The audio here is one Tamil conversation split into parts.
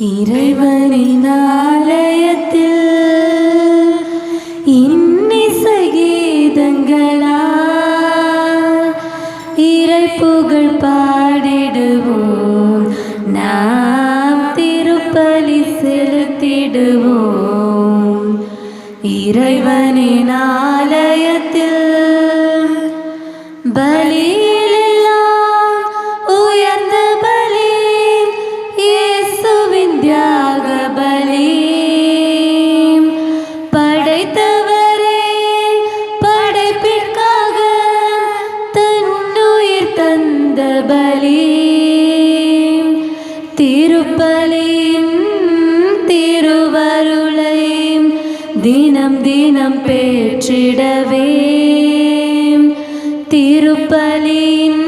இறைவனின் ஆலயத்தில் இன்னிசை கீதங்களால் இறை புகழ் பாடிடுவோம், நாம் திருப்பலி செலுத்திடுவோம். இறைவனின் ஆலயத்தில் பலியிலெல்லாம் உயர்ந்த பலி இயேசுவின் தியாக பலி. படைத்தவரே படைப்பிற்காக தன்னுயிர் தந்த பலி. திருப்பலியின் திருவருளை தினம் தினம் பெற்றிடவே, திருப்பலியின்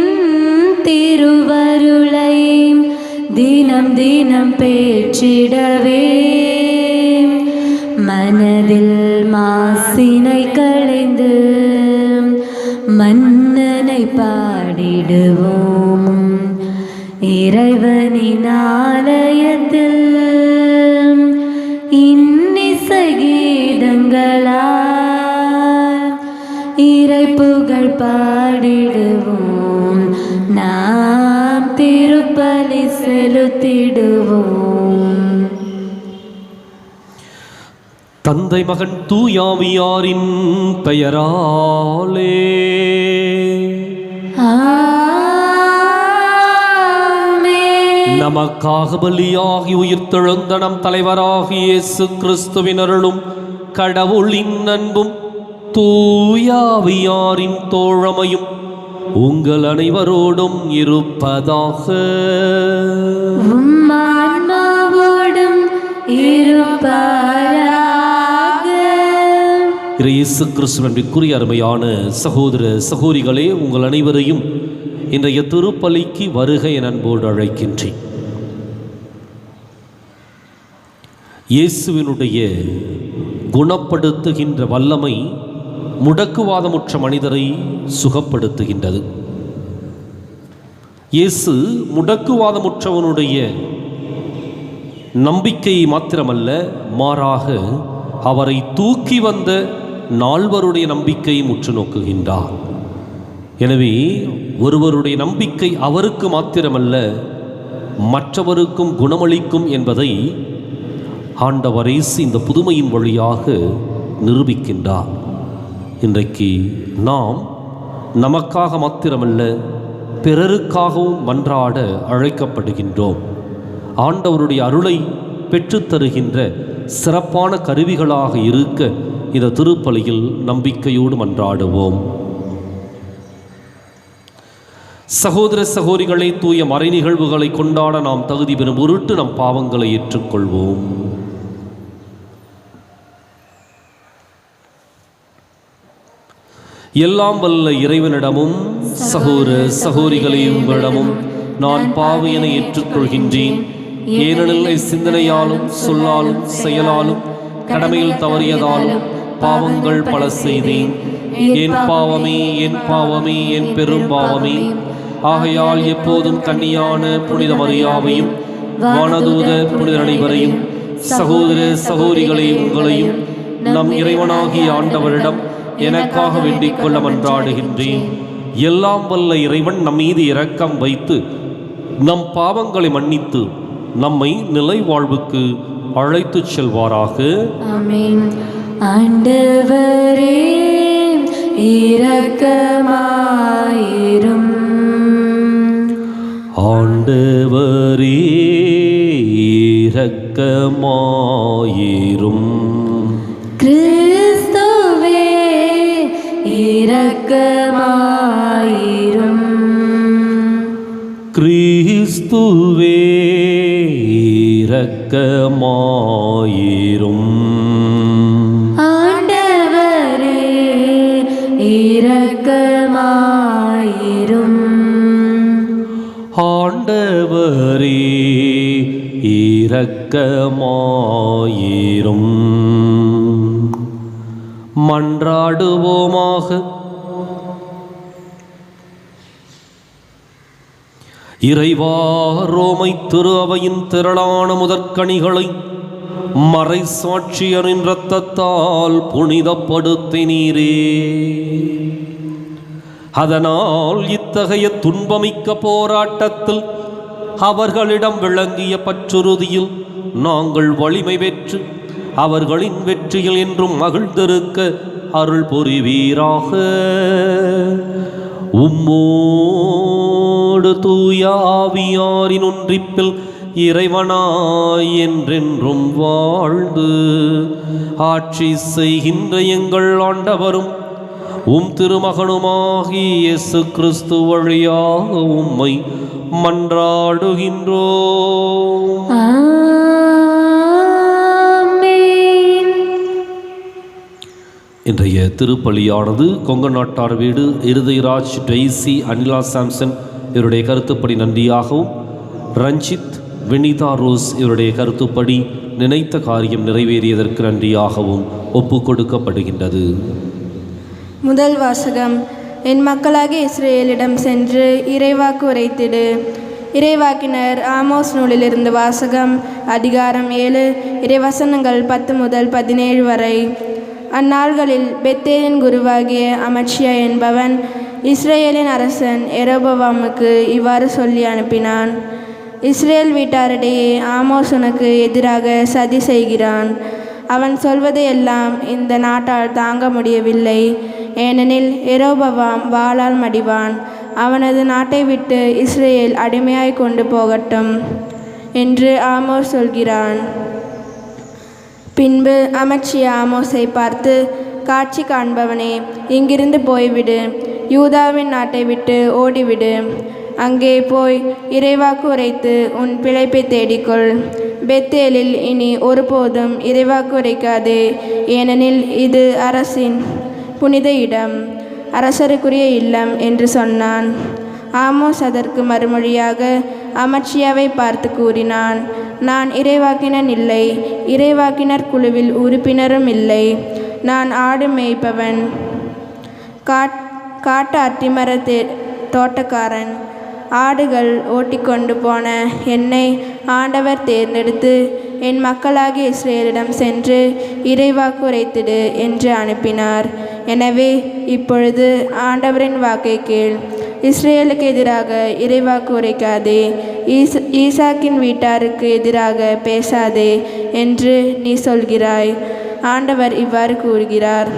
திருவருளை தினம் தினம் பெற்றிடவே, மனதில் மாசினை களைந்து மன்னனை பாடிடுவோம். இறைவனின் ஆலயத்தில் இன்னிசை கீதங்களால் இறை புகழ் பாடிடுவோம், நாம் திருப்பலி செலுத்திடுவோம். தந்தை மகன் தூயாவியாரின் பெயராலே நமக்காக பலியாகி உயிர்த்தெழுந்த நம் தலைவராகிய இயேசு கிறிஸ்துவின் அருளும் கடவுளின் அன்பும் தூயாவியாரின் தோழமையும் உங்கள் அனைவரோடும் இருப்பதாக. ஆன்மாவோடும் இருப்பதாக. இயேசு கிறிஸ்துவிற்குரிய அருமையான சகோதர சகோதரிகளே, உங்கள் அனைவரையும் இன்றைய திருப்பலிக்கு வருக என அன்போடு அழைக்கின்றேன். இயேசுவினுடைய குணப்படுத்துகின்ற வல்லமை முடக்குவாதமுற்ற மனிதரை சுகப்படுத்துகின்றது. இயேசு முடக்குவாதமுற்றவனுடைய நம்பிக்கையை மாத்திரமல்ல, மாறாக அவரை தூக்கி வந்த நால்வருடைய நம்பிக்கையை உற்று நோக்குகின்றார். எனவே ஒருவருடைய நம்பிக்கை அவருக்கு மாத்திரமல்ல, மற்றவருக்கும் குணமளிக்கும் என்பதை ஆண்டவர் இயேசு இந்த புதுமையின் வழியாக நிரூபிக்கின்றார். இன்றைக்கு நாம் நமக்காக மாத்திரமல்ல, பிறருக்காகவும் மன்றாட அழைக்கப்படுகின்றோம். ஆண்டவருடைய அருளை பெற்றுத்தருகின்ற சிறப்பான கருவிகளாக இருக்க இந்த திருப்பலியில் நம்பிக்கையோடு மன்றாடுவோம். சகோதர சகோதரிகளை, தூய மறை நிகழ்வுகளை கொண்டாட நாம் தகுதி பெறும் பொருட்டு நம் பாவங்களை ஏற்றுக்கொள்வோம். எல்லாம் வல்ல இறைவனிடமும் சகோதர சகோதரிகளை உங்களிடமும் நான் பாவியனை ஏற்றுக்கொள்கின்றேன். ஏனெனில் சிந்தனையாலும் சொல்லாலும் செயலாலும் கடமையில் தவறியதாலும் பாவங்கள் பல செய்தேன். என் பாவமே, என் பாவமே, என் பெரும் பாவமே. ஆகையால் எப்போதும் கன்னியான புனித மரியாவையும் வானதூத புனித அனைவரையும் சகோதர சகோதரிகளை உங்களையும் நம் இறைவனாகிய ஆண்டவரிடம் எனக்காக வேண்டிக் கொள்ள மன்றாடுகின்றேன். எல்லாம் வல்ல இறைவன் நம் மீது இரக்கம் வைத்து நம் பாவங்களை மன்னித்து நம்மை நிலை வாழ்வுக்கு அழைத்துச் செல்வாராக. ஆமென். ஆண்டவரே இரக்கமாயிரும். ஆண்டவரே இரக்கமாயிரும். கிறிஸ்துவே இரக்கமாயிரும். கிறிஸ்துவே இரக்கமாயிரும். ஆண்டவரே இரக்கமாயிரும். ஆண்டவரே இரக்கமாயிரும். மன்றாடுவோமாக. இறைவா, ரோமை திரு அவையின் திரளான முதற்கனிகளை மறை சாட்சியரின் இரத்தத்தால் புனிதப்படுத்தினீரே. அதனால் இத்தகைய துன்பமிக்க போராட்டத்தில் அவர்களிடம் விளங்கிய பற்றுறுதியில் நாங்கள் வலிமை பெற்று அவர்களின் வெற்றியில் என்றும் மகிழ்ந்திருக்க அருள் புரிவீராக. உம்மோடு தூய ஆவியாரின் ஒன்றிப்பில் இறைவனாய் என்றென்றும் வாழ்ந்து ஆட்சி செய்கின்ற எங்கள் ஆண்டவரும் உம் திருமகனுமாகி இயேசு கிறிஸ்து வழியாக உம்மை மன்றாடுகின்றோம். ஆமென். இன்றைய திருப்பலியானது கொங்கு நாட்டார் வீடு இருதயராஜ் டெய்சி அனிலா சாம்சன் இவருடைய கருத்துப்படி நன்றியாகவும், ரஞ்சித் வினிதா ரோஸ் இவருடைய கருத்துப்படி நினைத்த காரியம் நிறைவேறியதற்கு நன்றியாகவும் ஒப்பு கொடுக்கப்படுகின்றது. முதல் வாசகம். என் மக்களாகிய இஸ்ரேலிடம் சென்று இறைவாக்கு உரைத்திடு. இறைவாக்கினர் ஆமோஸ் நூலிலிருந்து வாசகம். அதிகாரம் 7, இறைவசனங்கள் 10 முதல் 17 வரை. அந்நாள்களில் பெத்தேலின் குருவாகிய அமத்சியா என்பவன் இஸ்ரேலின் அரசன் எரோபவாமுக்கு இவ்வாறு சொல்லி அனுப்பினான். இஸ்ரேல் வீட்டாரிடையே ஆமோஸ் உனக்கு எதிராக சதி செய்கிறான். அவன் சொல்வதையெல்லாம் இந்த நாட்டால் தாங்க முடியவில்லை. ஏனெனில் எரோபவாம் வாளால் மடிவான். அவனது நாட்டை விட்டு இஸ்ரேல் அடிமையாய் கொண்டு போகட்டும் என்று ஆமோஸ் சொல்கிறான். பின்பு அமத்சியா ஆமோஸை பார்த்து, காட்சி காண்பவனே, இங்கிருந்து போய்விடு, யூதாவின் நாட்டை விட்டு ஓடிவிடு. அங்கே போய் இறைவாக்கு உரைத்து உன் பிழைப்பை தேடிக்கொள். பெத்தேலில் இனி ஒருபோதும் இறைவாக்கு உரைக்காதே, ஏனெனில் இது அரசின் புனித இடம், அரசருக்குரிய இல்லம் என்று சொன்னான். ஆமோஸ் அதற்கு மறுமொழியாக அமத்சியாவை பார்த்து கூறினான், நான் இறைவாக்கினன் இல்லை, இறைவாக்கினர் குழுவில் உறுப்பினரும் இல்லை. நான் ஆடு மேய்ப்பவன், காட்டு அத்திமர தோட்டக்காரன். ஆடுகள் ஓட்டிக்கொண்டு போன என்னை ஆண்டவர் தேர்ந்தெடுத்து என் மக்களாகிய இஸ்ரேலிடம் சென்று இறைவாக்கு உரைத்திடு என்று அனுப்பினார். எனவே இப்பொழுது ஆண்டவரின் வாக்கை கேள். இஸ்ரேலுக்கு எதிராக இறைவாக்கு உரைக்காதே, ஈசாக்கின் வீட்டாருக்கு எதிராக பேசாதே என்று நீ சொல்கிறாய். ஆண்டவர் இவ்வாறு கூறுகிறார்,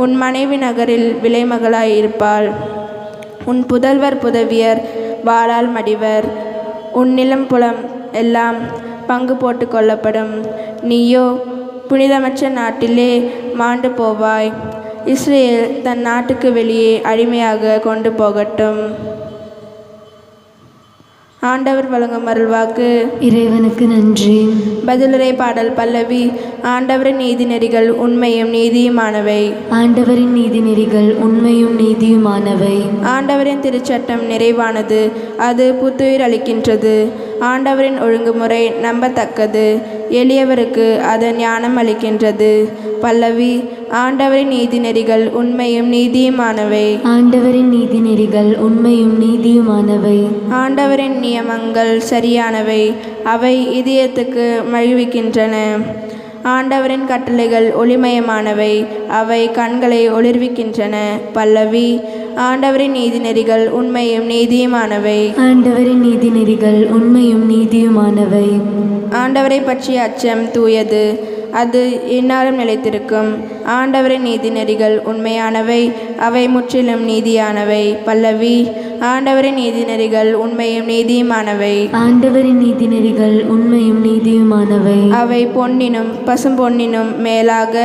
உன் மனைவி நகரில் விலைமகளாய் இருப்பாள். உன் புதல்வர் புதவியர் வாளால் மடிவர். உன் நிலம் புலம் எல்லாம் பங்கு போட்டு கொள்ளப்படும். நீயோ புனிதமற்ற நாட்டிலே மாண்டு போவாய். இஸ்ரேல் தன் நாட்டுக்கு வெளியே அடிமையாக கொண்டு போகட்டும். ஆண்டவர் வழங்கும் அருள்வாக்கு. இறைவனுக்கு நன்றி. பதிலுரை பாடல் பல்லவி. ஆண்டவரின் நீதி நெறிகள் உண்மையும் நீதியுமானவை. ஆண்டவரின் நீதி நெறிகள் உண்மையும் நீதியுமானவை. ஆண்டவரின் திருச்சட்டம் நிறைவானது, அது புத்துயிர் அளிக்கின்றது. ஆண்டவரின் ஒழுங்குமுறை நம்பத்தக்கது, எளியவருக்கு அது ஞானம் அளிக்கின்றது. பல்லவி. ஆண்டவரின் நீதி நெறிகள் உண்மையும் நீதியுமானவை. ஆண்டவரின் நீதி நெறிகள் உண்மையும் நீதியுமானவை. ஆண்டவரின் நியமங்கள் சரியானவை, அவை இதயத்துக்கு மகிழ்விக்கின்றன. ஆண்டவரின் கட்டளைகள் ஒளிமயமானவை, அவை கண்களை ஒளிர்விக்கின்றன. பல்லவி. ஆண்டவரின் நீதி நெறிகள் உண்மையும் நீதியுமானவை. ஆண்டவரின் நீதி நெறிகள் உண்மையும் நீதியுமானவை. ஆண்டவரை பற்றிய அச்சம் தூயது, அது எந்நாளும் நிலைத்திருக்கும். ஆண்டவரின் நீதி நெறிகள் உண்மையானவை, அவை முற்றிலும் நீதியானவை. பல்லவி. ஆண்டவரின் நீதி நெறிகள் உண்மையும் நீதியுமானவை. ஆண்டவரின் நீதி நெறிகள் உண்மையும் நீதியுமானவை. அவை பொன்னினும் பசும்பொன்னினும் மேலாக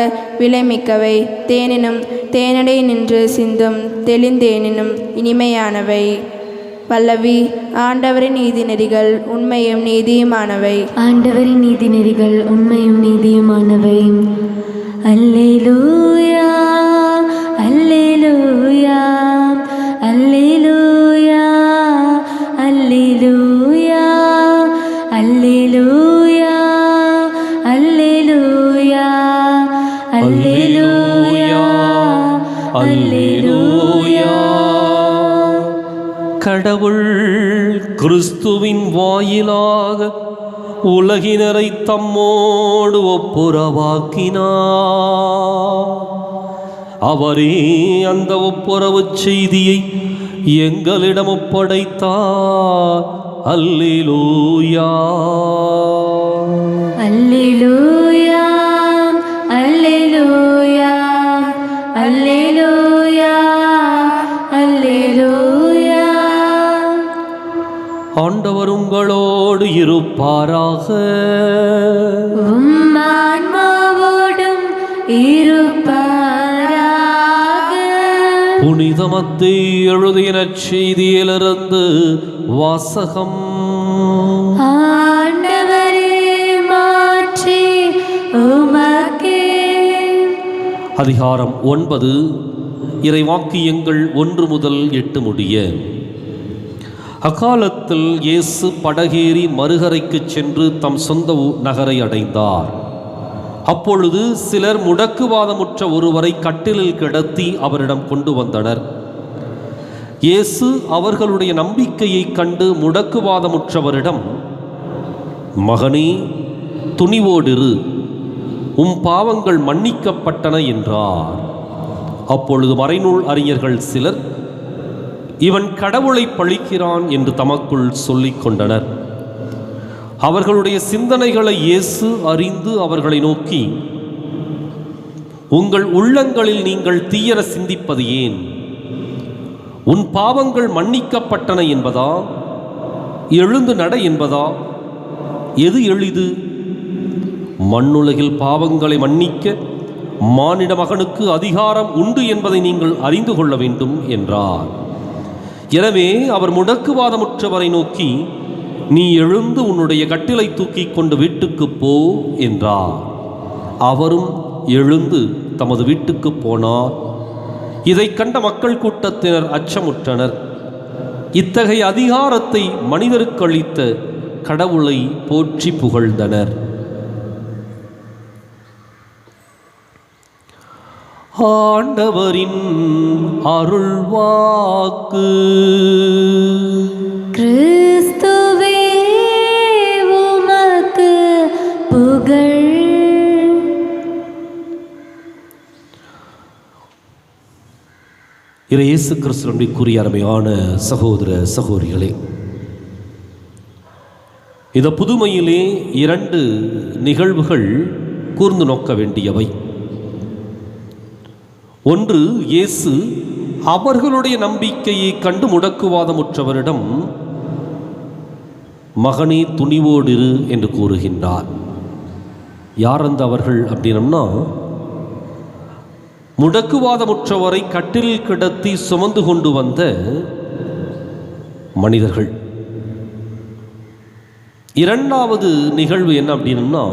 விலைமிக்கவை, தேனினும் தேனடை நின்று சிந்தும் தெளிந்தேனினும் இனிமையானவை. பல்லவி. ஆண்டவரின் நீதி நெறிகள் உண்மையும் நீதியுமானவை. ஆண்டவரின் நீதி நெறிகள் உண்மையும் நீதியுமானவை. அல்லேலூயா, அல்லேலூயா, அல்லேலூயா, அல்லேலூயா, அல்லேலூயா, அல்லேலூயா, அல்லேலூயா, அல்லேலூயா. கடவுள் கிறிஸ்துவின் வாயிலாக உலகினரை தம்மோடு ஒப்புரவாக்கினார். அவரே அந்த ஒப்புரவு செய்தியை எங்களிடம் ஒப்படைத்தார். அல்லேலூயா, அல்லேலூயா, அல்லேலூயா, அல்லேலூயா, அல்லேலூயா. ஆண்டவர் உங்களோடு இருப்பாராக. உம் ஆன்மாவோடும் இருப்பாராக. புனித மத்தேயு எழுதிய நற்செய்தியிலிருந்து வாசகம். ஆண்டவரே, மாற்றி உமக்கே. அதிகாரம் 9, இறைவாக்கியங்கள் 1 முதல் 8 முடிய. அக்காலத்தில் இயேசு படகேறி மறுகரைக்கு சென்று தம் சொந்த நகரை அடைந்தார். அப்பொழுது சிலர் முடக்குவாதமுற்ற ஒருவரை கட்டிலில் கிடத்தி அவரிடம் கொண்டு வந்தனர். இயேசு அவர்களுடைய நம்பிக்கையை கண்டு முடக்குவாதமுற்றவரிடம், மகனே, துணிவோடிரு, உம் பாவங்கள் மன்னிக்கப்பட்டன என்றார். அப்பொழுது மறைநூல் அறிஞர்கள் சிலர், இவன் கடவுளை பழிக்கிறான் என்று தமக்குள் சொல்லிக் கொண்டனர். அவர்களுடைய சிந்தனைகளை இயேசு அறிந்து அவர்களை நோக்கி, உங்கள் உள்ளங்களில் நீங்கள் தீயர சிந்திப்பது ஏன்? உன் பாவங்கள் மன்னிக்கப்பட்டன என்பதா, எழுந்து நட என்பதா? எது எளிது? மண்ணுலகில் பாவங்களை மன்னிக்க மானிட மகனுக்கு அதிகாரம் உண்டு என்பதை நீங்கள் அறிந்து கொள்ள வேண்டும் என்றார். எனவே அவர் முடக்குவாதமுற்றவரை நோக்கி, நீ எழுந்து உன்னுடைய கட்டிலை தூக்கி கொண்டு வீட்டுக்கு போ என்றார். அவரும் எழுந்து தமது வீட்டுக்கு போனார். இதை கண்ட மக்கள் கூட்டத்தினர் அச்சமுற்றனர். இத்தகைய அதிகாரத்தை மனிதருக்கு அளித்த கடவுளை போற்றி புகழ்ந்தனர். ஆண்டவரின் அருள்வாக்கு. கிறிஸ்துவே, உமக்கு புகழ். இயேசு கிறிஸ்துவின் கூறிய அருமையான சகோதர சகோதரிகளே, இந்த புதுமையிலே 2 நிகழ்வுகள் கூர்ந்து நோக்க வேண்டியவை. ஒன்று, இயேசு அவர்களுடைய நம்பிக்கையை கண்டு முடக்குவாதமுற்றவரிடம், மகனே, துணிவோடிரு என்று கூறுகின்றார். யார் அந்த அவர்கள் அப்படின்னம்னா, முடக்குவாதமுற்றவரை கட்டிலில் கிடத்தி சுமந்து கொண்டு வந்த மனிதர்கள். இரண்டாவது நிகழ்வு என்ன அப்படின்னா,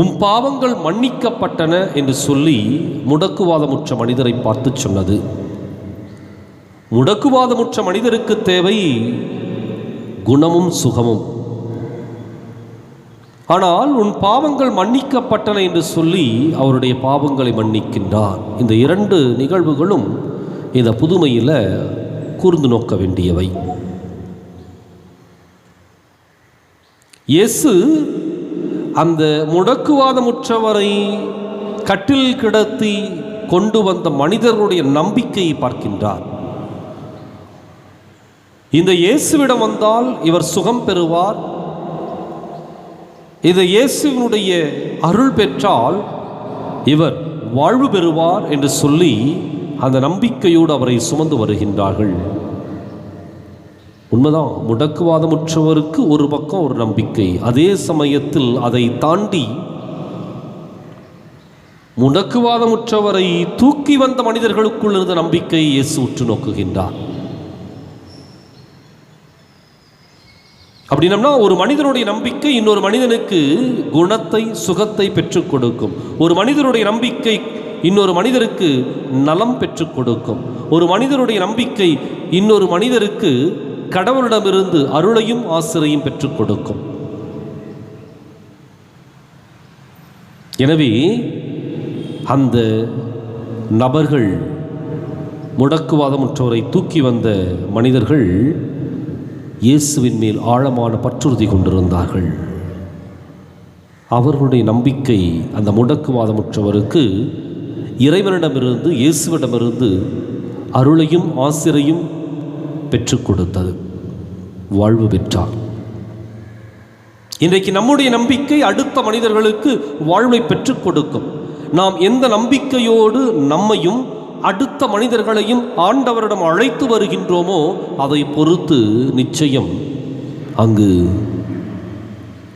உம் பாவங்கள் மன்னிக்கப்பட்டன என்று சொல்லி முடக்குவாதமுற்ற மனிதரை பார்த்து சொன்னது. முடக்குவாதமுற்ற மனிதருக்கு தேவை குணமும் சுகமும். ஆனால் உன் பாவங்கள் மன்னிக்கப்பட்டன என்று சொல்லி அவருடைய பாவங்களை மன்னிக்கின்றார். இந்த 2 நிகழ்வுகளும் இந்த புதுமையில் கூர்ந்து நோக்க வேண்டியவை. இயேசு அந்த முடக்குவாதமுற்றவரை கட்டில் கிடத்தி கொண்டு வந்த மனிதர்களுடைய நம்பிக்கையை பார்க்கின்றார். இந்த இயேசுவிடம் வந்தால் இவர் சுகம் பெறுவார், இந்த இயேசுவினுடைய அருள் பெற்றால் இவர் வாழ்வு பெறுவார் என்று சொல்லி அந்த நம்பிக்கையோடு அவரை சுமந்து வருகின்றார்கள். உண்மைதான், முடக்குவாதமுற்றவருக்கு ஒரு பக்கம் ஒரு நம்பிக்கை. அதே சமயத்தில் அதை தாண்டி முடக்குவாதமுற்றவரை தூக்கி வந்த மனிதர்களுக்குள் இருந்த நம்பிக்கை இயேசு உற்று நோக்குகின்றார். அப்படின்னா ஒரு மனிதனுடைய நம்பிக்கை இன்னொரு மனிதனுக்கு குணத்தை, சுகத்தை பெற்றுக் கொடுக்கும். ஒரு மனிதனுடைய நம்பிக்கை இன்னொரு மனிதருக்கு நலம் பெற்றுக் கொடுக்கும். ஒரு மனிதனுடைய நம்பிக்கை இன்னொரு மனிதருக்கு கடவுளிடமிருந்து அருளையும் ஆசிரையும் பெற்றுக் கொடுக்கும். எனவே அந்த நபர்கள் முடக்குவாதமுற்றவரை தூக்கி வந்த மனிதர்கள் இயேசுவின் மேல் ஆழமான பற்றுறுதி கொண்டிருந்தார்கள். அவர்களுடைய நம்பிக்கை அந்த முடக்குவாதமுற்றவருக்கு இறைவனிடமிருந்து, இயேசுவிடமிருந்து அருளையும் ஆசிரையும் பெற்றுக் கொடுத்தது. வாழ்வு பெற்றார். இன்றைக்கு நம்முடைய நம்பிக்கை அடுத்த மனிதர்களுக்கு வாழ்வை பெற்றுக் கொடுக்கும். நாம் எந்த நம்பிக்கையோடு நம்மையும் அடுத்த மனிதர்களையும் ஆண்டவரிடம் அழைத்து வருகின்றோமோ அதை பொறுத்து நிச்சயம் அங்கு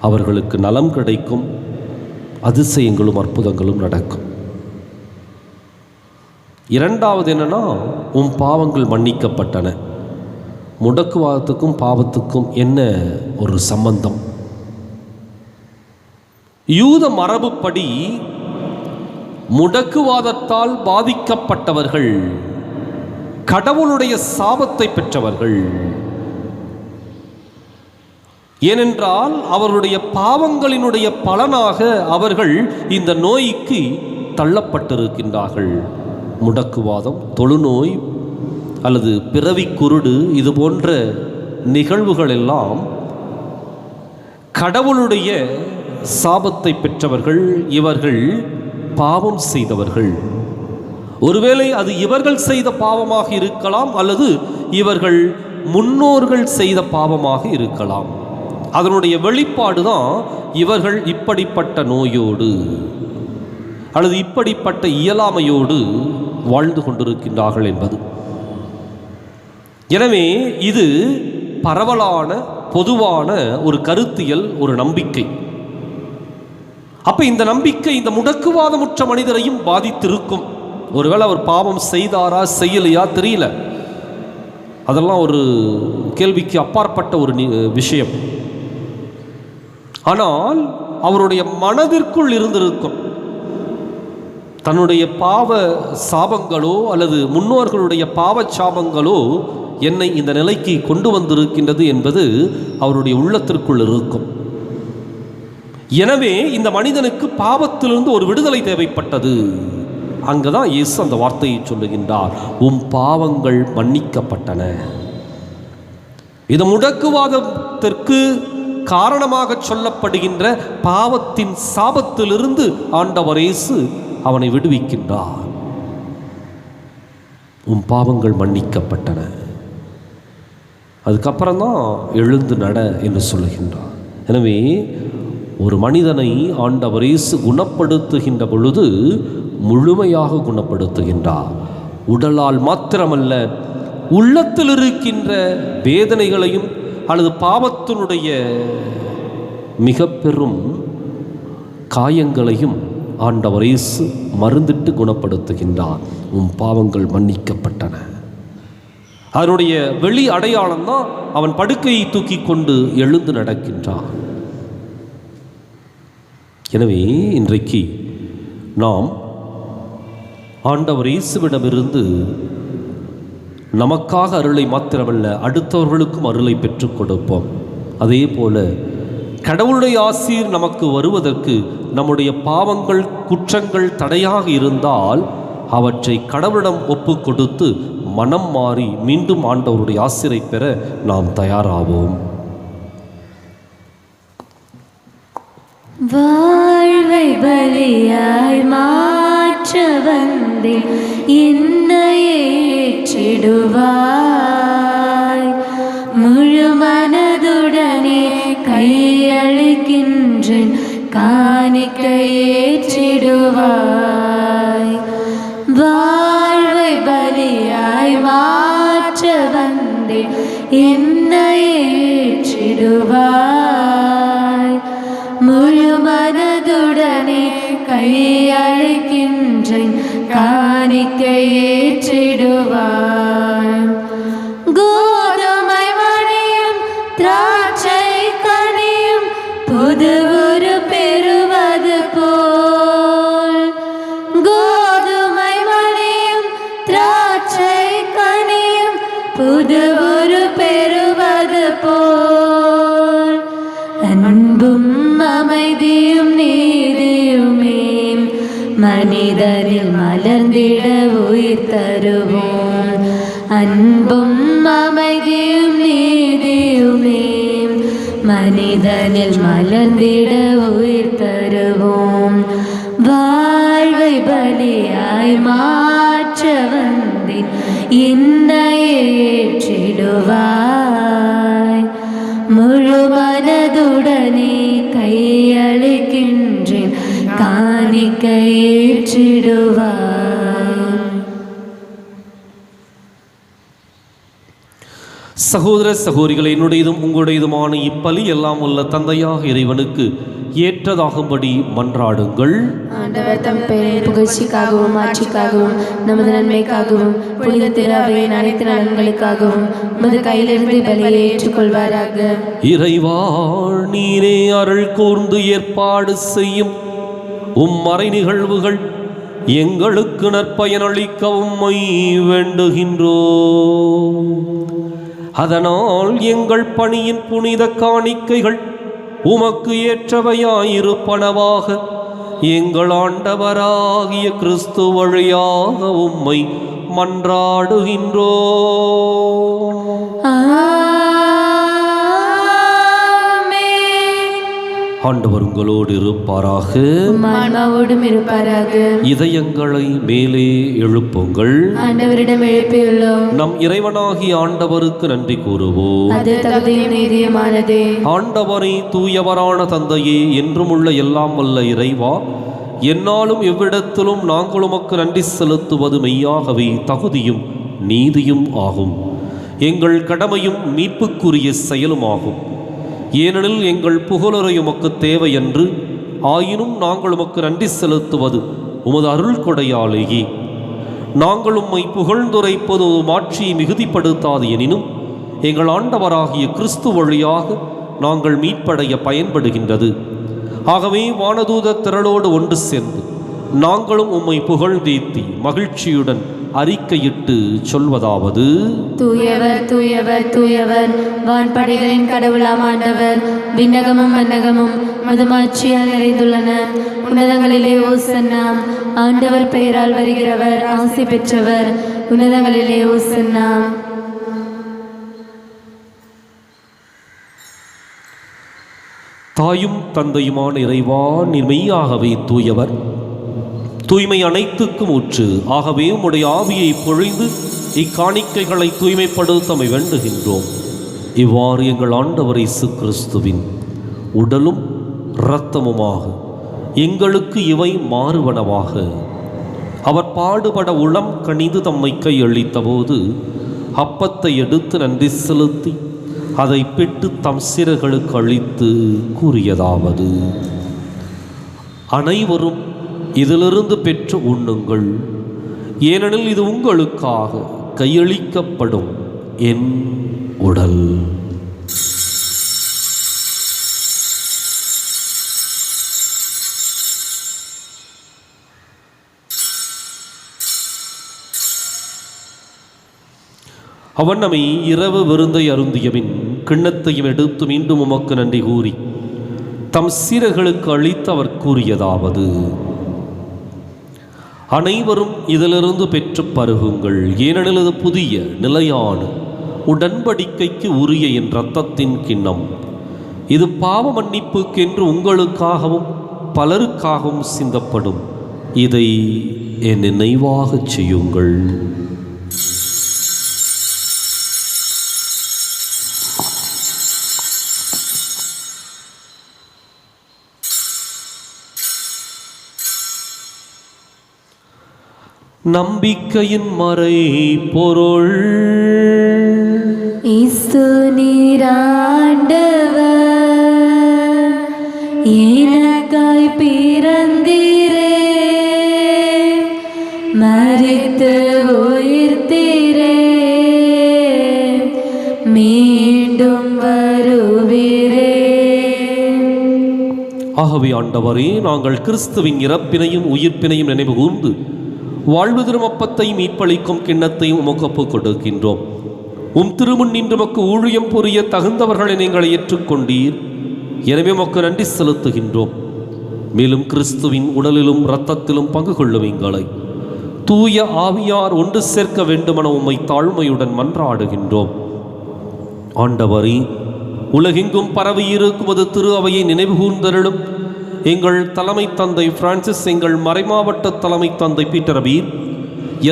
அவர்களுக்கு நலம் கிடைக்கும், அதிசயங்களும் அற்புதங்களும் நடக்கும். இரண்டாவது என்னன்னா, உன் பாவங்கள் மன்னிக்கப்பட்டன. முடக்குவாதத்துக்கும் பாவத்துக்கும் என்ன ஒரு சம்பந்தம்? யூத மரபுப்படி முடக்குவாதத்தால் பாதிக்கப்பட்டவர்கள் கடவுளுடைய சாபத்தை பெற்றவர்கள். ஏனென்றால் அவர்களுடைய பாவங்களினுடைய பலனாக அவர்கள் இந்த நோய்க்கு தள்ளப்பட்டிருக்கின்றார்கள். முடக்குவாதம், தொழுநோய் அல்லது பிறவி குருடு, இது போன்ற நிகழ்வுகள் எல்லாம் கடவுளுடைய சாபத்தை பெற்றவர்கள். இவர்கள் பாவம் செய்தவர்கள். ஒருவேளை அது இவர்கள் செய்த பாவமாக இருக்கலாம், அல்லது இவர்கள் முன்னோர்கள் செய்த பாவமாக இருக்கலாம். அதனுடைய வெளிப்பாடு தான் இவர்கள் இப்படிப்பட்ட நோயோடு அல்லது இப்படிப்பட்ட இயலாமையோடு வாழ்ந்து கொண்டிருக்கின்றார்கள் என்பது. எனவே இது பரவலான பொதுவான ஒரு கருத்தியல், ஒரு நம்பிக்கை. அப்ப இந்த நம்பிக்கை இந்த முடக்குவாதமுற்ற மனிதரையும் பாதித்திருக்கும். ஒருவேளை அவர் பாவம் செய்தாரா செய்யலையா தெரியல, அதெல்லாம் ஒரு கேள்விக்கு அப்பாற்பட்ட ஒரு விஷயம். ஆனால் அவருடைய மனதிற்குள் இருந்திருக்கும், தன்னுடைய பாவ சாபங்களோ அல்லது முன்னோர்களுடைய பாவ சாபங்களோ என்னை இந்த நிலைக்கு கொண்டு வந்திருக்கின்றது என்பது அவருடைய உள்ளத்திற்குள் இருக்கும். எனவே இந்த மனிதனுக்கு பாவத்திலிருந்து ஒரு விடுதலை தேவைப்பட்டது. அங்கதான் இயேசு அந்த வார்த்தையை சொல்லுகின்றார், உன் பாவங்கள் மன்னிக்கப்பட்டன. இது முடக்குவாதத்திற்கு காரணமாக சொல்லப்படுகின்ற பாவத்தின் சாபத்திலிருந்து ஆண்டவர் இயேசு அவனை விடுவிக்கின்றார். உன் பாவங்கள் மன்னிக்கப்பட்டன. அதுக்கப்புறம் தான் எழுந்து நட என்று சொல்லுகின்றார். எனவே ஒரு மனிதனை ஆண்டவர் இயேசு குணப்படுத்துகின்ற பொழுது முழுமையாக குணப்படுத்துகின்றார். உடலால் மாத்திரமல்ல, உள்ளத்தில் இருக்கின்ற வேதனைகளையும் அல்லது பாவத்தினுடைய மிக பெரும் காயங்களையும் ஆண்டவர் இயேசு மருந்திட்டு குணப்படுத்துகின்றார். உன் பாவங்கள் மன்னிக்கப்பட்டன. அதனுடைய வெளி அடையாளம் தான் அவன் படுக்கையை தூக்கி கொண்டு எழுந்து நடக்கின்றான். எனவே இன்றைக்கு நாம் ஆண்டவர் இயேசுவிடமிருந்து நமக்காக அருளை மாத்திரமல்ல, அடுத்தவர்களுக்கும் அருளை பெற்றுக் கொடுப்போம். அதே போல கடவுளுடைய ஆசீர் நமக்கு வருவதற்கு நம்முடைய பாவங்கள், குற்றங்கள் தடையாக இருந்தால் அவற்றை கடவுளிடம் ஒப்பு கொடுத்து மனம் மாறி மீண்டும் ஆண்டவருடைய ஆசீரை பெற நாம் தயாராவோம். வாழ்வை பலியாய் மாற்ற வந்தே என்னையே ஏற்றிடுவாய். முழு மனதுடனே கையளிக்கின்றேன், காணிக்கை ஏற்றிடுவாய். வாழ்வை பலியாய் மாற்ற வந்தே என்னையே ஏற்றிடுவாய். முழு மனதுடனே கையளிக்கின்றேன், காணிக்கை ஏற்றிடுவாய். கோதுமை மணியும் திராட்சை கனியும் புது ஒரு பெறுவது போல், கோதுமை மணியும் திராட்சை கனியும் புது ஒரு பெறுவது போல், அன்பும் அமைதியும் நீதியுமே மனிதரில் மலர்ந்திட உயிர் தருவோம். அன்பும் அமைதியும் நீதியுமே மனிதனில் மலர்ந்திட உயிர் தருவோம். வாழ்வை பலியாய் மாற்ற வந்தேன், என்னையே ஏற்றிடுவாய். முழு மனதுடனே கையளிக்கின்றேன், காணிக்கை ஏற்றிடுவாய். சகோதர சகோதரிகள், என்னுடையதும் உங்களுடையதுமான இப்பலி எல்லாம் உள்ள தந்தையாக இறைவனுக்கு ஏற்றதாகும்படி மன்றாடுங்கள். ஆண்டவர் தம் பெயரின் புகழ்ச்சிக்காகவும் ஆட்சிக்காகவும் நமது நன்மைக்காகவும் புனித திருஅவையின் அனைத்து நலன்களுக்காகவும் நமது கையிலிருந்து பலியை ஏற்றுக்கொள்வாராக. இறைவா, நீரே அருள் கூர்ந்து ஏற்பாடு செய்யும் மறை நிகழ்வுகள் எங்களுக்கு நற்பயனளிக்கவும் வேண்டுகின்றோம். அதனால் எங்கள் பணியின் புனித காணிக்கைகள் உமக்கு ஏற்றவையாயிருப்பனவாக எங்கள் ஆண்டவராகிய கிறிஸ்து வழியாக உம்மை மன்றாடுகின்றோம். ஆண்டவர் உங்களோடு இருப்பாராக, ஆன்மாவோடும் இருப்பாராக. இதயங்களை மேலே எழுப்புங்கள். ஆண்டவரிடம் எழுப்பியுள்ளோம். நம் இறைவனாகிய ஆண்டவருக்கு நன்றி கூறுவோம். அது தகுதியும் நீதியுமானதே. ஆண்டவரை தூயவரான தந்தையே, என்றும் உள்ள எல்லாம் வல்ல இறைவா, என்னாலும் எவ்விடத்திலும் நாங்கள் உமக்கு நன்றி செலுத்துவது மெய்யாகவே தகுதியும் நீதியும் ஆகும். எங்கள் கடமையும் மீட்புக்குரிய செயலுமாகும். ஏனெனில் எங்கள் புகழுரை உமக்கு தேவை என்று, ஆயினும் நாங்கள் உமக்கு நன்றி செலுத்துவது உமது அருள் கொடையாலேயே. நாங்கள் உம்மை புகழ்ந்துரைப்பது மாட்சியை மிகுதிப்படுத்தாது எனினும், எங்கள் ஆண்டவராகிய கிறிஸ்து வழியாக நாங்கள் மீட்படைய பயன்படுகின்றது. ஆகவே வானதூத திரளோடு ஒன்று சேர்ந்து நாங்களும் உம்மை புகழ்ந்தேத்தி மகிழ்ச்சியுடன் அறிக்கையிட்டு சொல்வதாவது: தூயவர் தூயவர் தூயவர், வான்படைகளின் கடவுளாம் ஆண்டவர். விண்ணகமும் மன்னகமும் மதுமாட்சியால் நிறைந்துள்ளன. உன்னதங்களிலே ஓசன்னா. ஆண்டவர் பெயரால் வருகிறவர் ஆசி பெற்றவர். உன்னதங்களிலே ஓசன்னா. தாயும் தந்தையுமான இறைவா, நீர் மெய்யாகவே தூயவர், தூய்மை அனைத்துக்கும் ஊற்று. ஆகவே உம்முடைய ஆவியை பொழிந்து இக்காணிக்கைகளை தூய்மைப்படுத்தமை வேண்டுகின்றோம். இவ்வாறு எங்கள் ஆண்டவர் இயேசு கிறிஸ்துவின் உடலும் இரத்தமுமாக எங்களுக்கு இவை மாறுவனவாக. அவர் பாடுபட உளம் கனிந்து தம்மை கையளித்த போது அப்பத்தை எடுத்து நன்றி செலுத்தி அதை பிட்டு தம் சிரர்களுக்கு அளித்து கூறியதாவது: அனைவரும் இதிலிருந்து பெற்று உண்ணுங்கள், ஏனெனில் இது உங்களுக்காக கையளிக்கப்படும் என் உடல். அவனமை இரவு விருந்தை அருந்தியபின் கிண்ணத்தையும் எடுத்து மீண்டும் உமக்கு நன்றி கூறி தம் சீரர்களுக்கு அளித்து அவர் கூறியதாவது: அனைவரும் இதிலிருந்து பெற்று பருகுங்கள், ஏனெனில் இது புதிய நிலையான உடன்படிக்கைக்கு உரிய என் இரத்தத்தின் கிண்ணம். இது பாவ மன்னிப்புக்கென்று உங்களுக்காகவும் பலருக்காகவும் சிந்தப்படும். இதை என் நினைவாகச் செய்யுங்கள். நம்பிக்கையின் மறை பொருள். இயேசு நீராண்டவர், எனக்காய் பிறந்தீரே, மரித்து உயிர்த்தீரே, மீண்டும் வருவீரே. ஆகவே ஆண்டவரே, நாங்கள் கிறிஸ்துவின் இறப்பினையும் உயிர்ப்பினையும் நினைவு கூர்ந்து வாழ்வு தரும் அப்பத்தையும் மீட்பளிக்கும் கிண்ணத்தையும் உமக்கு ஒப்புக் கொடுக்கின்றோம். திருமுன் நின்று உமக்கு ஊழியம் புரிய தகுந்தவர்களை நீங்கள் ஏற்றுக்கொண்டீர். எனவே உமக்கு நன்றி செலுத்துகின்றோம். மேலும் கிறிஸ்துவின் உடலிலும் இரத்தத்திலும் பங்கு கொள்ளும் எங்களை தூய ஆவியார் ஒன்று சேர்க்க வேண்டுமென உம்மை தாழ்மையுடன் மன்றாடுகின்றோம். ஆண்டவரே, உலகெங்கும் பரவியிருக்கும் அது திரு அவையை நினைவு கூர்ந்தருளும். எங்கள் தலைமை தந்தை பிரான்சிஸ், எங்கள் மறைமாவட்ட தலைமை தந்தை பீட்டர் அபீர்,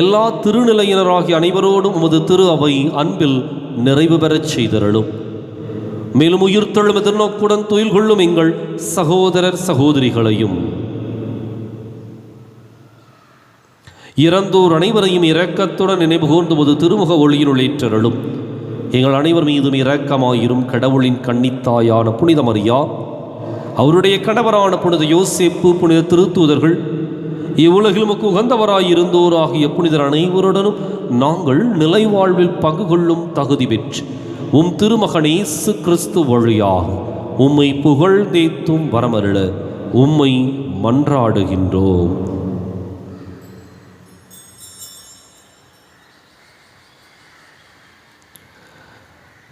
எல்லா திருநிலையினராகிய அனைவரோடும் உமது திரு அவை அன்பில் நிறைவு பெறச் செய்தருளும். மேலும் உயிர்த்தெழும் எதிர்நோக்குடன் துயில் கொள்ளும் எங்கள் சகோதரர் சகோதரிகளையும் இறந்தோர் அனைவரையும் இரக்கத்துடன் நினைவு கூர்ந்து உமது திருமுக ஒளியினுள் ஏற்றருளும். எங்கள் அனைவர் மீதும் இரக்கமாயிரும். கடவுளின் கன்னித்தாயான புனித மரியா, அவருடைய கணவரான புனித யோசேப்பு, புனித திருத்தூதர்கள், இவ்வுலகில் உமக்கு உகந்தவராயிருந்தோர் ஆகிய புனிதர் அனைவருடனும் நாங்கள் நிலை வாழ்வில் பங்கு கொள்ளும் தகுதி பெற்று உம் திருமகன் இயேசு கிறிஸ்து வழியாக உம்மை புகழ்ந்தேத்தும் வரமருள உம்மை மன்றாடுகின்றோம்.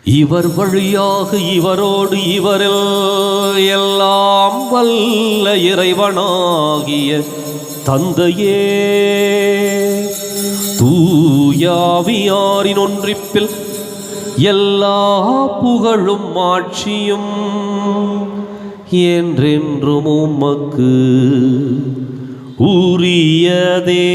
இவர் வழியாக இவரோடு இவரில் எல்லாம் வல்ல இறைவனாகிய தந்தையே, தூயாவியாரின் ஒன்றிப்பில் எல்லா புகழும் ஆட்சியும் என்றென்றும் உமக்கு உரியதே.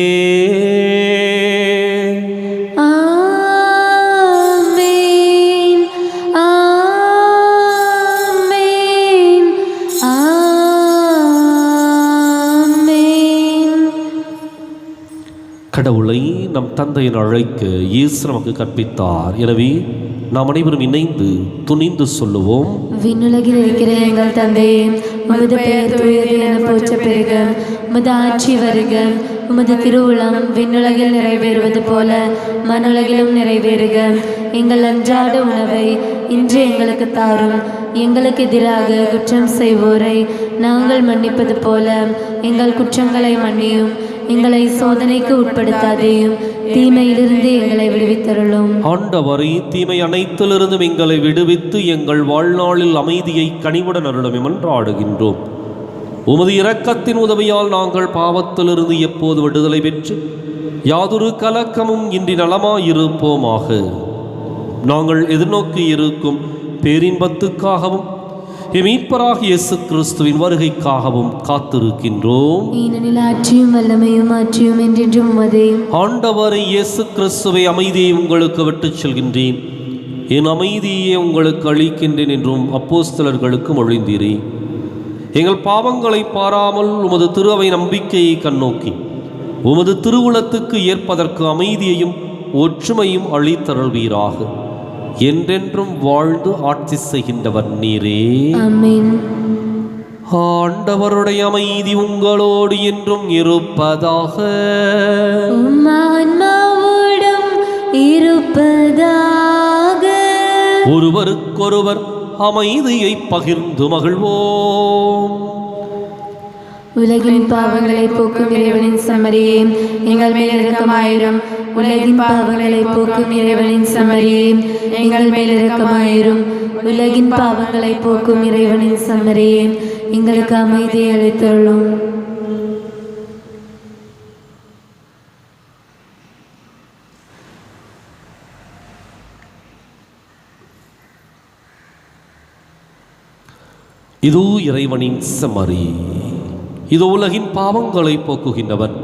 கடவுளை நம் தந்தையின் அழைக்க இயேசு நமக்கு கற்பித்தார். எனவே நாம் அனைவரும் இணைந்து துணிந்து சொல்லுவோம். விண்ணுலகில் இருக்கிற எங்கள் தந்தையே, உமது பெயர் தூயது என போற்ற பெறுக. உமது ஆட்சி வருக. உமது திருவுளம் விண்ணுலகில் நிறைவேறுவது போல மண்ணுலகிலும் நிறைவேறுக. எங்கள் அன்றாட உணவை இன்று எங்களுக்கு தாரும். எங்களுக்கு எதிராக குற்றம் செய்வோரை நாங்கள் மன்னிப்பது போல எங்கள் குற்றங்களை மன்னியும். எங்களை சோதனைக்கு உட்படுத்தாதேயும், தீமையிலிருந்து எங்களை விடுவித்தருளும். ஆண்டவரே, தீமை அனைத்திலிருந்தும் எங்களை விடுவித்து எங்கள் வாழ்நாளில் அமைதியை கனிவுடன் அருளும் மன்றாடுகின்றோம். உமது இரக்கத்தின் உதவியால் நாங்கள் பாவத்திலிருந்து எப்போது விடுதலை பெற்று யாதொரு கலக்கமும் இன்றி நலமாயிருப்போமாக. நாங்கள் எதிர்நோக்கி இருக்கும் பேரின்பத்துக்காகவும் மீட்பராகிய இயேசு கிறிஸ்துவின் வருகைக்காகவும் காத்திருக்கின்றோம். ஏனெனில் ஆட்சியும் வல்லமையும் ஆட்சியும் என்றென்றும் உமதே. ஆண்டவரை இயேசு கிறிஸ்துவை அமைதியை உங்களுக்கு விட்டுச் செல்கின்றேன், என் அமைதியை உங்களுக்கு அளிக்கின்றேன் என்றும் அப்போஸ்தலர்களுக்கு மொழிந்தீரே. எங்கள் பாவங்களை பாராமல் உமது திரு அவை நம்பிக்கையை கண்ணோக்கி உமது திருவுளத்துக்கு ஏற்பதற்கு அமைதியையும் ஒற்றுமையும் அளித்தருள்வீராக. என்றென்றும் வாழ்ந்து ஆட்சி செய்கின்றவர் நீரே. ஆமென். ஆண்டவருடைய அமைதி உங்களோடு என்றும் இருப்பதாக. உம் ஆன்மாவோடும் இருப்பதாக. ஒருவருக்கொருவர் அமைதியை பகிர்ந்து மகிழ்வோம். உலகின் பாவங்களை போக்கும் இறைவனின் சம்மரியே, எங்கள் மேல் இரக்கமாயிரும். உலகின் பாவங்களை போக்கும் இறைவனின் சம்மரியே, எங்கள் மேல் இரக்கமாயிரும். உலகின் பாவங்களை போக்கும் இறைவனின் சம்மரியே, எங்களுக்கு அமைதியை அளித்தருளும். இதோ இறைவனின் செம்மறி, இதோ உலகின் பாவங்களை போக்குகின்றவன்.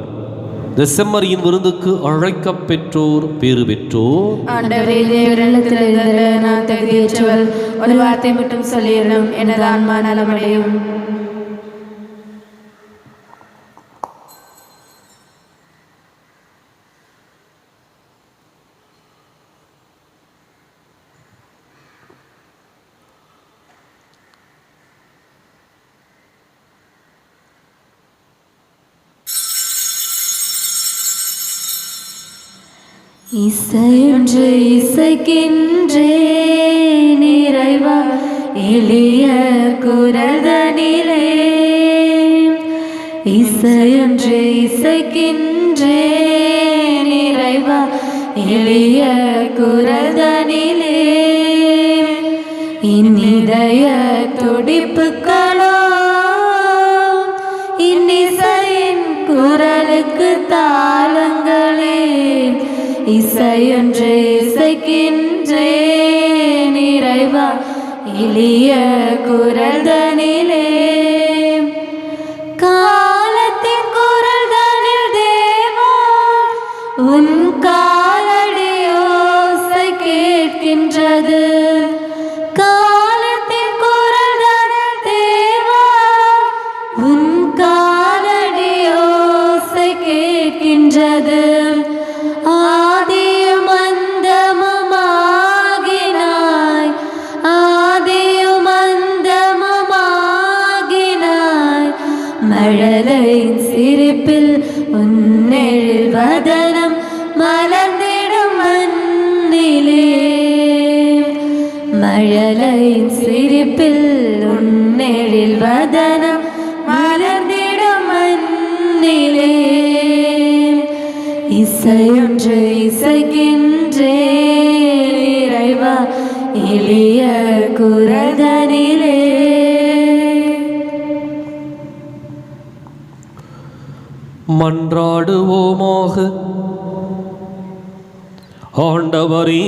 இந்த செம்மறியின் விருந்துக்கு அழைக்கப் பெற்றோர் பேறு பெற்றோர். ஆண்டவரே, தேவரிடத்தில் இருந்தல நான் தகுதியற்றவர். ஒரு வார்த்தை மட்டும் சொல்லிடணும், எனது ஆன்மா நலமடையும். இசையொன்று இசைக்கின்றேன் இறைவா, எளிய குரல்தனிலே. இசையொன்று இசைக்கின்றேன் இறைவா, எளிய குரல்தனிலே. இந்நிதய துடிப்புகளோ இன்னிசையின் குரலுக்கு தாளங்கள். இறைவா எளிய குரல்தனிலே காலத்தின் குரல்தனில் தேவா உன் காலடி ஓசை கேட்கின்றது. காலத்தின் குரல்தனில் தேவா உன் காலடி ஓசை கேட்கின்றது. ஆதியும் அந்தமுமாகினாய், ஆதியும் அந்தமுமாகினாய், மழலையின் சிரிப்பில் உன்னெழில் வதனம் மலர்ந்திடும் மண்ணிலே. மழலையின் சிரிப்பில் உன்னெழில் வதனம் மலர்ந்திடும் மண்ணிலே. இசையொன்று இசைக்கின்றேன் இறைவா எளிய குரல்தனிலே. மன்றாடுவோமாக. ஆண்டவரே,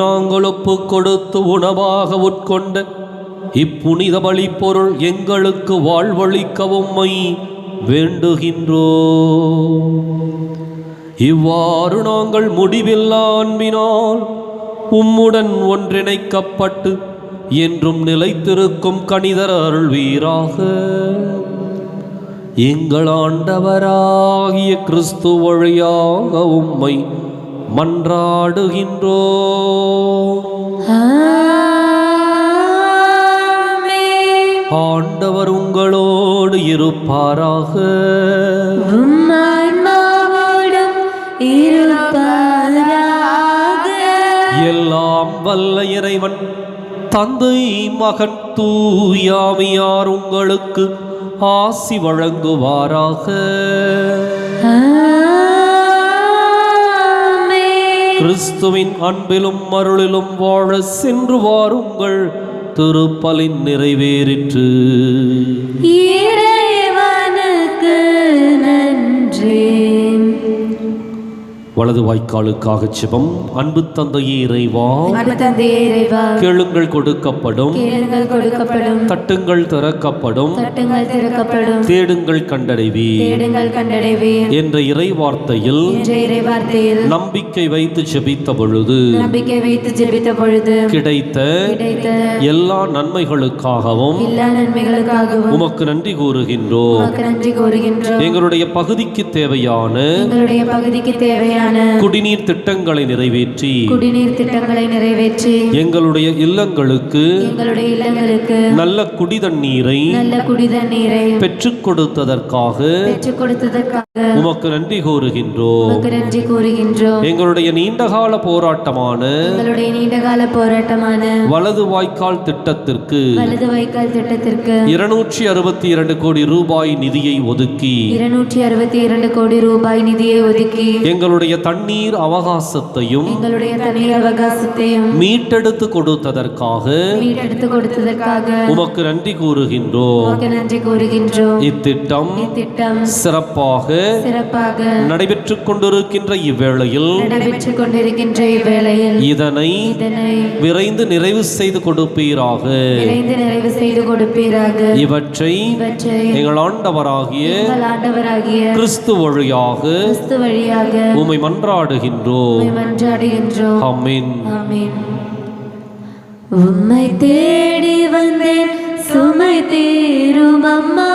நாங்கள் ஒப்புக் கொடுத்து உணவாக உட்கொண்ட இப்புனித பலிப்பொருள் எங்களுக்கு வாழ்வளிக்கவும் உம்மை வேண்டுகின்றோம். இவ்வாறு நாங்கள் முடிவில்லா அன்பினால் உம்முடன் ஒன்றிணைக்கப்பட்டு என்றும் நிலைத்திருக்கும் கனிதர அருள்வீராக. எங்கள் ஆண்டவராகிய கிறிஸ்து வழியாக உம்மை மன்றாடுகின்றோம். ஆண்டவர் உங்களோடு இருப்பாராக. எல்லாம் வல்ல இறைவன் தந்தை மகன் தூயாமியார் உங்களுக்கு ஆசி வழங்குவாராக. கிறிஸ்துவின் அன்பிலும் அருளிலும் வாழ சென்று வாருங்கள். திருப்பலின் நிறைவேறிற்று. இறைவனுக்கு நன்றி. வலது வாய்க்காலுக்காக ஜெபம். அன்பு தந்தையே இறைவா, கேளுங்கள் கொடுக்கப்படும், தட்டுங்கள் திறக்கப்படும், தேடுங்கள் கண்டடைவீர் என்ற இறை வார்த்தையில் நம்பிக்கை வைத்து ஜெபித்த பொழுது கிடைத்த எல்லா நன்மைகளுக்காகவும் உமக்கு நன்றி கூறுகின்றோம். எங்களுடைய பகுதிக்கு தேவையான குடிநீர் திட்டங்களை நிறைவேற்றி எங்களுடைய இல்லங்களுக்கு நல்ல குடிதண்ணீரை பெற்றுக் கொடுத்ததற்காக உமக்கு நன்றி கூறுகின்றோம். எங்களுடைய நீண்டகால போராட்டமான வலது வாய்க்கால் திட்டத்திற்கு 262 கோடி ரூபாய் நிதியை ஒதுக்கி எங்களுடைய தண்ணீர் அவகாசத்தையும் மீட்டெடுத்து கொடுத்ததற்காக உமக்கு நன்றி கூறுகின்றோம். இத்திட்டம் சிறப்பாக நடைபெற்றுக் கொண்டிருக்கின்ற இவ்வேளையில் இதனை விரைந்து நிறைவு செய்து கொடுப்பீராக. இவற்றை எங்கள் ஆண்டவராகிய கிறிஸ்து வழியாக உம்மை மன்றாடுகின்றோம். ஆமென். உம்மை தேடி வந்தேன் சுமை தீரும் அம்மா,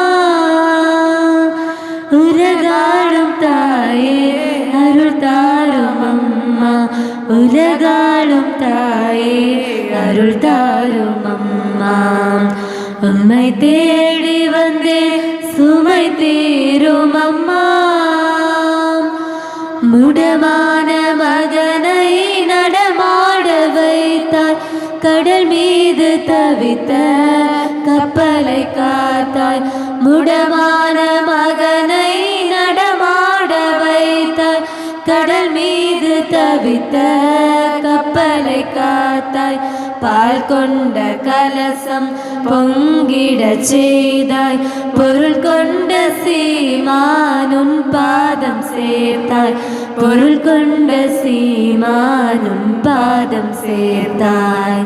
உலகாளும் தாயே அருள் தாரும் அம்மா, உலகாளும் தாயே அருள் தாரும் அம்மா. உம்மை தேடி வந்தேன் சுமை தீரும் அம்மா, முடமான மகனை நடமாட வைத்தாய், கடல் மீது தவித்த கப்பலை காத்தாய். முடமான மகனை நடமாட வைத்தாய், கடல் மீது தவித்த கப்பலை காத்தாய். பால் கொண்ட கலசம் பொங்கிடச் செய்தாய், பொருள் கொண்ட சீமானுன் பாதம் சேர்த்தாய், பொருள் கொண்ட சீமானுன் பாதம் சேர்த்தாய்.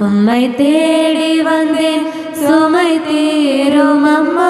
உம்மை தேடி வந்தேன் சுமை தீரும் அம்மா